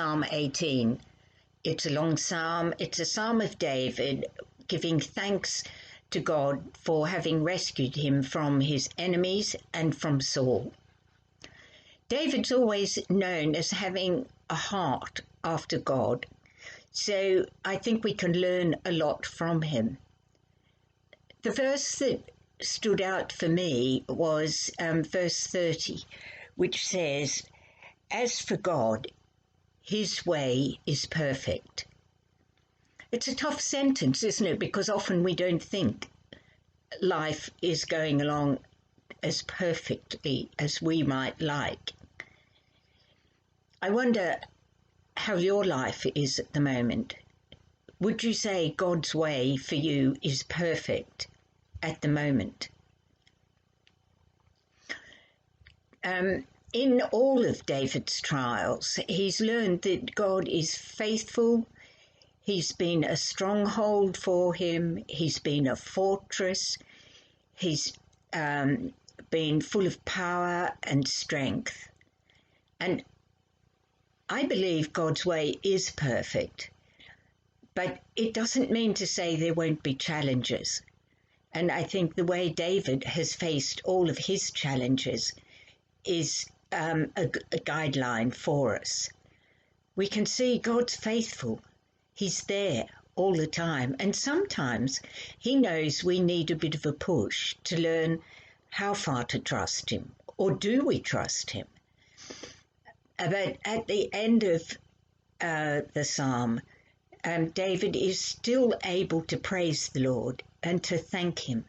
Psalm 18. It's a long psalm. It's a psalm of David giving thanks to God for having rescued him from his enemies and from Saul. David's always known as having a heart after God, so I think we can learn a lot from him. The verse that stood out for me was verse 30, which says, "As for God, his way is perfect." It's a tough sentence, isn't it? Because often we don't think life is going along as perfectly as we might like. I wonder how your life is at the moment. Would you say God's way for you is perfect at the moment? In all of David's trials, he's learned that God is faithful. He's been a stronghold for him. He's been a fortress. He's been full of power and strength. And I believe God's way is perfect, but it doesn't mean to say there won't be challenges. And I think the way David has faced all of his challenges is a guideline for us. We can see God's faithful. He's there all the time. And sometimes he knows we need a bit of a push to learn how far to trust him, or do we trust him? But at the end of the psalm, David is still able to praise the Lord and to thank him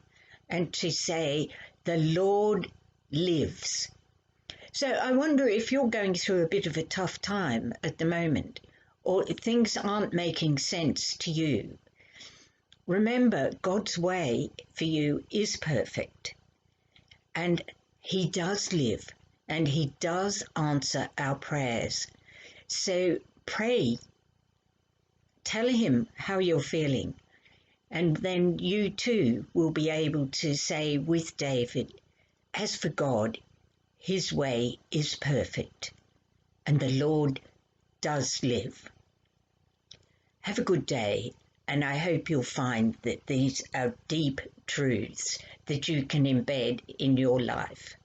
and to say, "The Lord lives." So I wonder if you're going through a bit of a tough time at the moment, or if things aren't making sense to you. Remember, God's way for you is perfect, and he does live, and he does answer our prayers. So pray, tell him how you're feeling, and then you too will be able to say with David, "As for God, his way is perfect, and the Lord does live." Have a good day, and I hope you'll find that these are deep truths that you can embed in your life.